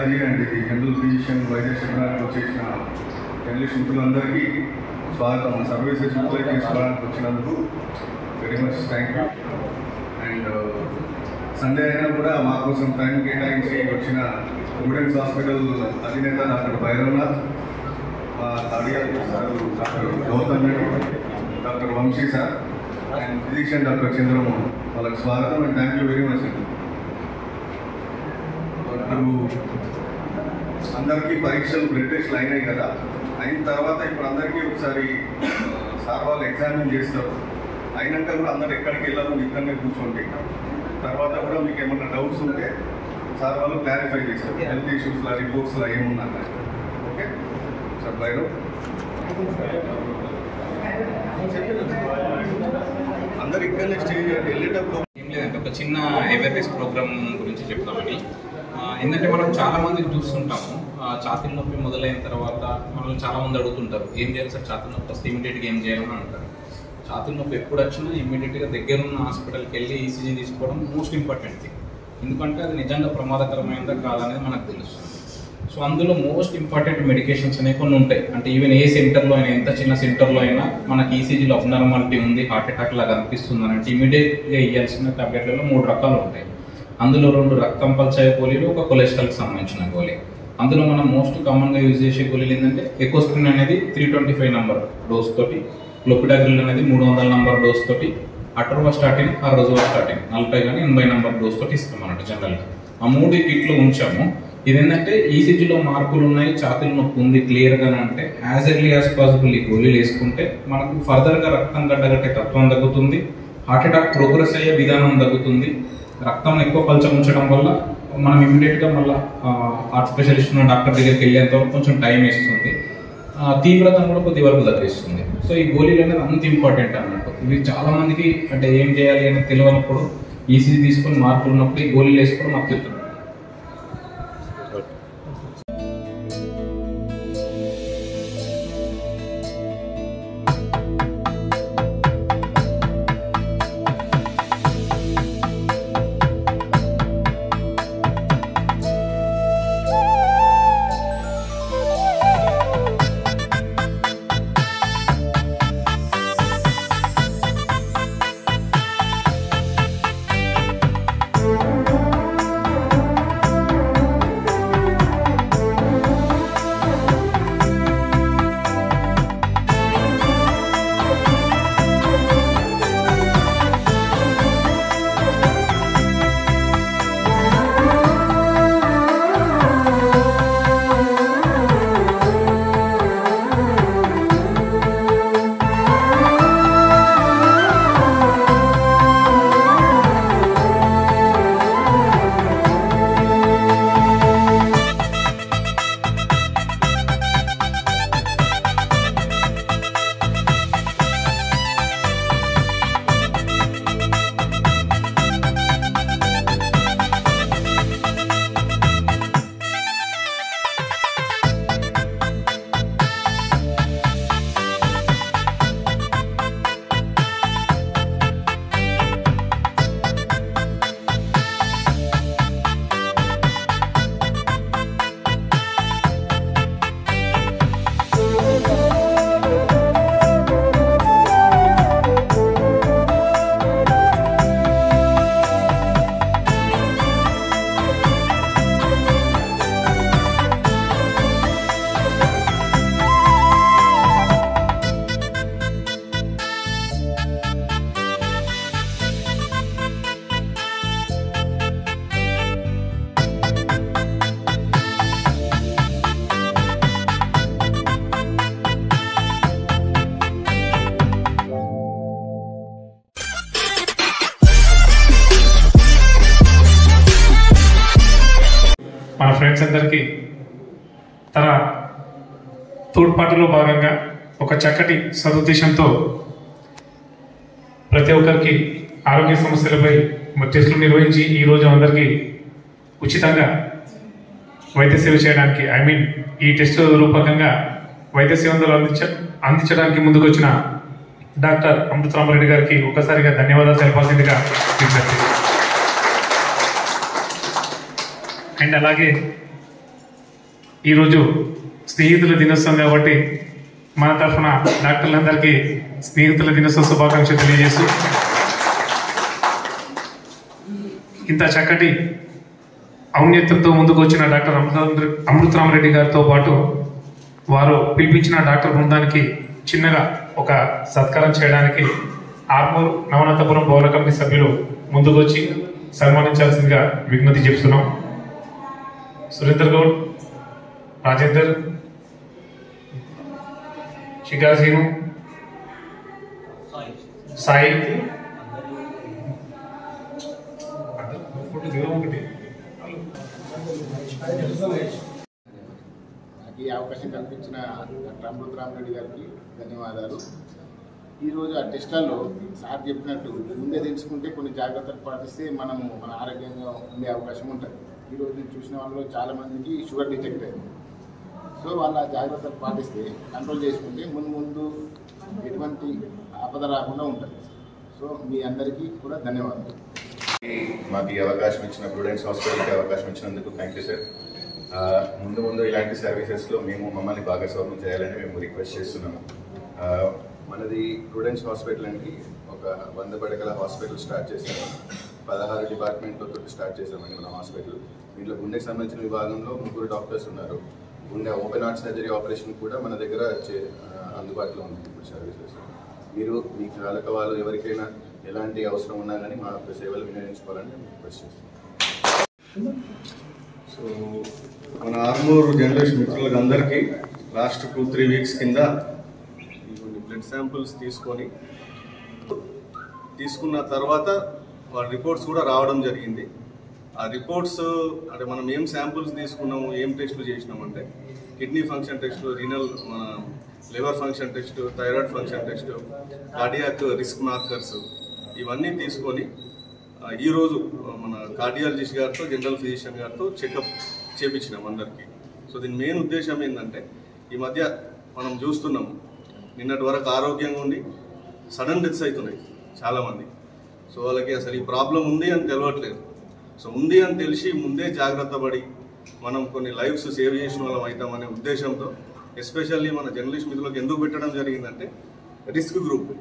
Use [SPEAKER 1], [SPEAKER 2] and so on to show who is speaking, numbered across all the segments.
[SPEAKER 1] Biology and ఇది general physician వైద్య శిబిరానికి వచ్చేసిన జర్నలిస్ట్ మిత్రులందరికీ స్వాగతం. సర్వీసెస్ ఎంప్లాయీ శిబిరానికి వచ్చినందుకు very much thank you. And Sunday అయినా కూడా మా కోసం టైం కేటాయించి వచ్చిన స్టూడెంట్స్ హాస్పిటల్ అధినేత డాక్టర్ భైరవనాథ్, మా cardiologist sir doctor Gautam Reddy, doctor Vamsi sir and physician doctor Chandramohan, వాళ్ళకి స్వాగతం and thank you very much అండి. ఇప్పుడు అందరికీ పరీక్షలు బ్లడ్ టెస్ట్లు అయినాయి కదా, అయిన తర్వాత ఇప్పుడు అందరికీ ఒకసారి సార్ వాళ్ళు ఎగ్జామిన్ చేస్తారు. అయినాక కూడా అందరు ఎక్కడికి వెళ్ళాలో ఇక్కడనే కూర్చోండి. తర్వాత కూడా మీకు ఏమన్నా డౌట్స్ ఉంటే సార్ వాళ్ళు క్లారిఫై చేస్తారు. హెల్త్ ఇష్యూస్లో రిపోర్ట్స్లో ఏమున్నా. ఓకే సార్ బైరో అందరు ఇక్కడనే స్టే చేయండి. వెళ్ళేటప్పుడు
[SPEAKER 2] ఏం లేదంటే ఒక చిన్న అవేర్నెస్ ప్రోగ్రామ్ గురించి చెప్తామని. ఎందుకంటే మనం చాలా మందిని చూస్తుంటాము, ఛాతీ నొప్పి మొదలైన తర్వాత మనల్ని చాలా మంది అడుగుతుంటారు, ఏం చేయాలి సార్ ఛాతీ నొప్పి వస్తే ఇమీడియట్గా ఏం చేయాలని అంటారు. ఛాతీ నొప్పి ఎప్పుడు వచ్చినా ఇమీడియట్గా దగ్గరున్న హాస్పిటల్కి వెళ్ళి ఈసీజీ తీసుకోవడం మోస్ట్ ఇంపార్టెంట్ థింగ్. ఎందుకంటే అది నిజంగా ప్రమాదకరమైనదా కాదనేది మనకు తెలుస్తుంది. సో అందులో మోస్ట్ ఇంపార్టెంట్ మెడికేషన్స్ అనేవి కొన్ని ఉంటాయి. అంటే ఈవెన్ ఏ సెంటర్లో అయినా, ఎంత చిన్న సెంటర్లో అయినా మనకి ఈసీజీలో అబ్నార్మాలిటీ ఉంది, హార్ట్ అటాక్ లాగా అనిపిస్తుంది అని అంటే ఇమీడియట్గా ఇవ్వాల్సిన టాబ్లెట్లలో 3 రకాలు ఉంటాయి. అందులో 2 రక్తం పల్చే గోళీలు, ఒక కొలెస్ట్రాల్కి సంబంధించిన గోళీ. అందులో మనం మోస్ట్ కామన్గా యూజ్ చేసే గోళీలు ఏంటంటే ఎకోస్ప్రిన్ అనేది 325 నెంబర్ డోస్ తోటి, క్లోపిడాగ్రిల్ అనేది 300 నెంబర్ డోస్ తోటి, అటర్వాస్టాటిన్ ఆ రోజువాస్టాటిన్ 40 కానీ 80 నెంబర్ డోస్ తోటి ఇస్తాం అన్నట్టు జనరల్గా. ఆ 3 కిట్లు ఉంచాము. ఇదేంటంటే ఈసీజీలో మార్పులు ఉన్నాయి, ఛాతీలో నొప్పి ఉంది క్లియర్గా అంటే యాజ్ ఎర్లీ యాజ్ పాసిబుల్ ఈ గోళీలు వేసుకుంటే మనకు ఫర్దర్గా రక్తం గడ్డగట్టే తత్వం తగ్గుతుంది, హార్ట్ అటాక్ ప్రోగ్రెస్ అయ్యే విధానం తగ్గుతుంది. రక్తం ఎక్కువ పల్చం ఉంచడం వల్ల మనం ఇమీడియట్గా మళ్ళీ హార్ట్ స్పెషలిస్ట్ ఉన్న డాక్టర్ దగ్గరికి వెళ్ళేంత వరకు కొంచెం టైం ఇస్తుంది, తీవ్రతను కూడా కొద్ది వరకు తగ్గిస్తుంది. సో ఈ గోళీలు అనేది అంత ఇంపార్టెంట్ అన్నట్టు. ఇవి చాలా మందికి అంటే ఏం చేయాలి అని తెలియనప్పుడు ఈసీజీ తీసుకొని మార్పులు ఉన్నప్పుడు ఈ గోళీలు వేసుకోవడం అత్యుత్తమం.
[SPEAKER 3] మన ఫ్రెండ్స్ అందరికీ తన తోడ్పాటులో భాగంగా ఒక చక్కటి సదుద్దేశంతో ప్రతి ఒక్కరికి ఆరోగ్య సమస్యలపై టెస్టులు నిర్వహించి ఈరోజు అందరికీ ఉచితంగా వైద్య సేవ చేయడానికి ఈ టెస్ట్ రూపకంగా వైద్య సేవలు అందించడానికి ముందుకు వచ్చిన డాక్టర్ అమృతరామరెడ్డి గారికి ఒకసారిగా ధన్యవాదాలు తెలపాల్సిందిగా విజ్ఞప్తి. అండ్ అలాగే ఈరోజు స్నేహితుల దినోత్సవం కాబట్టి మన తరఫున డాక్టర్లందరికీ స్నేహితుల దినోత్సవ శుభాకాంక్షలు తెలియజేస్తూ ఇంత చక్కటి ఔన్నత్యంతో ముందుకు వచ్చిన డాక్టర్ అమృతరామరెడ్డి గారితో పాటు వారు పిలిపించిన డాక్టర్ బృందానికి చిన్నగా ఒక సత్కారం చేయడానికి ఆర్మూర్ నవనాథపురం పౌర కమిటీ సభ్యులు ముందుకు వచ్చి సన్మానించాల్సిందిగా విజ్ఞప్తి చేస్తున్నాం. సురేందర్ గౌడ్, రాజేందర్, శిఖాసీను, సాయి,
[SPEAKER 4] నాకు ఈ అవకాశం కల్పించిన డాక్టర్ అమృతరామరెడ్డి గారికి ధన్యవాదాలు. ఈరోజు ఆ టెస్టులలో సార్ చెప్పినట్టు ముందే తెలుసుకుంటే కొన్ని జాగ్రత్తలు పాటిస్తే మనము మన ఆరోగ్యంగా ఉండే అవకాశం ఉంటుంది. ఈరోజు నేను చూసిన వాళ్ళలో చాలామందికి షుగర్ డిటెక్ట్ అయింది. సో వాళ్ళ జాగ్రత్తలు పాటిస్తే కంట్రోల్ చేసుకుంటే ముందు ఎటువంటి ఆపద రాకుండా ఉంటుంది. సో మీ అందరికీ కూడా ధన్యవాదాలు.
[SPEAKER 5] మాకు ఈ అవకాశం ఇచ్చిన ప్రుడెన్స్ హాస్పిటల్కి అవకాశం ఇచ్చినందుకు థ్యాంక్ యూ సార్. ముందు ఇలాంటి సర్వీసెస్లో మమ్మల్ని భాగస్వామ్యం చేయాలని మేము రిక్వెస్ట్ చేస్తున్నాము. మనది ప్రుడెన్స్ హాస్పిటల్ అండి ఒక 100 పడకల హాస్పిటల్ స్టార్ట్ చేసాము. 16 డిపార్ట్మెంట్లతో స్టార్ట్ చేసామండి మన హాస్పిటల్. దీంట్లో గుండెకి సంబంధించిన విభాగంలో 3 డాక్టర్స్ ఉన్నారు. గుండె ఓపెన్ హార్ట్ సర్జరీ ఆపరేషన్ కూడా మన దగ్గర అందుబాటులో ఉంది ఇప్పుడు సర్వీసెస్. మీరు మీ చాలక వాళ్ళు ఎవరికైనా ఎలాంటి అవసరం ఉన్నా కానీ మా యొక్క సేవలు వినియోగించుకోవాలని రిక్వెస్ట్ చేస్తున్నాం.
[SPEAKER 1] సో మన ఆర్మూర్ జర్నలిస్ట్ మిత్రులకు అందరికీ లాస్ట్ 2-3 వీక్స్ కింద కొన్ని బ్లడ్ శాంపుల్స్ తీసుకున్న తర్వాత వాళ్ళ రిపోర్ట్స్ కూడా రావడం జరిగింది. ఆ రిపోర్ట్స్ అంటే మనం ఏం శాంపుల్స్ తీసుకున్నాము, ఏం టెస్టులు చేసినామంటే కిడ్నీ ఫంక్షన్ టెస్ట్, రీనల్ మన liver function test, thyroid function test, cardiac risk markers ఇవన్నీ తీసుకొని ఈరోజు మన కార్డియాలజిస్ట్ గారితో జనరల్ ఫిజిషియన్ గారితో చెకప్ చేయించినాం అందరికీ. సో దీని మెయిన్ ఉద్దేశం ఏంటంటే ఈ మధ్య మనం చూస్తున్నాము నిన్నటి వరకు ఆరోగ్యంగా ఉండి సడన్ డెత్స్ అవుతున్నాయి చాలామంది. సో వాళ్ళకి అసలు ఈ ప్రాబ్లం ఉంది అని తెలియట్లేదు. సో ఉంది అని తెలిసి ముందే జాగ్రత్త పడి మనం కొన్ని లైఫ్స్ సేవ్ చేసిన వాళ్ళం అవుతామనే ఉద్దేశంతో ఎస్పెషల్లీ మన జర్నలిస్ట్ మిత్రులకు ఎందుకు పెట్టడం జరిగిందంటే రిస్క్ గ్రూప్,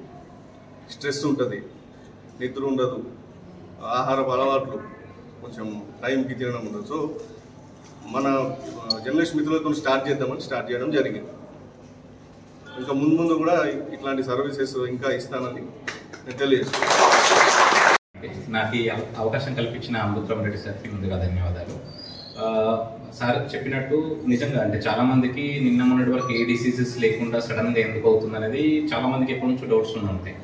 [SPEAKER 1] స్ట్రెస్ ఉంటుంది, నిద్ర ఉండదు, ఆహారపు అలవాట్లు కొంచెం టైంకి తినడం ఉండదు. సో మన జర్నలిస్ట్ మిత్రులతో స్టార్ట్ చేయడం జరిగింది. ఇంకా ముందు కూడా ఇట్లాంటి సర్వీసెస్ ఇంకా ఇస్తానని నేను తెలియజేస్తున్నాను.
[SPEAKER 2] నాకు ఈ అవకాశం కల్పించిన అమృతరామరెడ్డి సార్కి ముందుగా ధన్యవాదాలు. సార్ చెప్పినట్టు నిజంగా అంటే చాలామందికి నిన్న మొన్నటి వరకు ఏ డిసీజెస్ లేకుండా సడన్గా ఎందుకు అవుతుంది అనేది చాలామందికి ఎప్పటి నుంచో డౌట్స్ ఉంటాయి.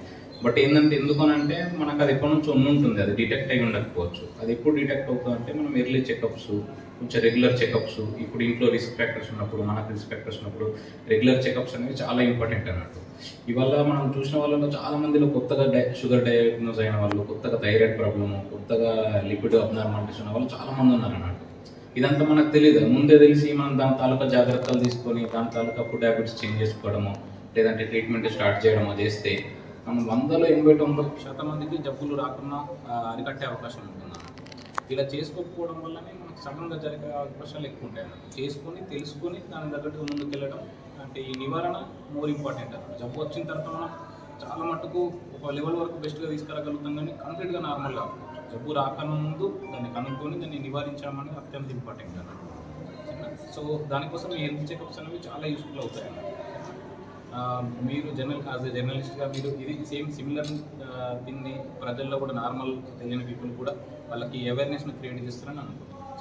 [SPEAKER 2] బట్ ఏంటంటే ఎందుకనంటే మనకు అది ఎప్పటి నుంచో ఉంటుంది, అది డిటెక్ట్ అయి ఉండకపోవచ్చు. అది ఎప్పుడు డిటెక్ట్ అవుతుందంటే మనం ఎర్లీ చెకప్స్, కొంచెం రెగ్యులర్ చెకప్స్, ఇప్పుడు ఇంట్లో రిస్క్ ఫ్యాక్టర్స్ ఉన్నప్పుడు, మనకు రిస్క్ ఫ్యాక్టర్స్ ఉన్నప్పుడు రెగ్యులర్ చెకప్స్ అనేవి చాలా ఇంపార్టెంట్ అన్నట్టు. ఇవాళ మనం చూసిన వాళ్ళలో చాలా మందిలో కొత్తగా షుగర్ డయాగ్నోజ్ అయిన వాళ్ళు, కొత్తగా థైరాయిడ్ ప్రాబ్లము, కొత్తగా లిపిడ్ అబ్నార్మాలిటీస్ ఉన్న వాళ్ళు చాలా మంది ఉన్నారు అన్నట్టు. ఇదంతా మనకు తెలియదు. ముందే తెలిసి మనం దాని తాలూకా జాగ్రత్తలు తీసుకొని దాని తాలూకా ఫుడ్ హ్యాబిట్స్ చేంజ్ చేసుకోవడము, లేదంటే ట్రీట్మెంట్ స్టార్ట్ చేయడమో చేస్తే మనం 100లో 80-90% మందికి జబ్బులు రాకుండా అరికట్టే అవకాశం ఉంటుంది. ఇలా చేసుకోకపోవడం వల్లనే మనకు సడన్గా జరిగే అవకాశాలు ఎక్కువ ఉంటాయి అన్నమాట. చేసుకొని తెలుసుకొని దాని తగ్గట్టుగా ముందుకు వెళ్ళడం అంటే ఈ నివారణ మోర్ ఇంపార్టెంట్ అన్నమాట. జబ్బు వచ్చిన తర్వాత మనం చాలా మటుకు ఒక లెవెల్ వరకు బెస్ట్గా తీసుకురాగలుగుతాం, కానీ కంప్లీట్గా నార్మల్గా జబ్బు రాకముందు దాన్ని కనుక్కొని దాన్ని నివారించడం అనేది అత్యంత ఇంపార్టెంట్ అన్నమాట. సో దానికోసం ఈ హెల్త్ చెకప్స్ అనేవి చాలా యూస్ఫుల్ అవుతాయి అన్నమాట. మీరు జర్నలిస్ట్గా మీరు ఇది సిమిలర్ దీన్ని ప్రజల్లో కూడా నార్మల్ తెలియని పీపుల్ కూడా వాళ్ళకి అవేర్నెస్ని క్రియేట్ చేస్తారని అనుకుంటున్నాను.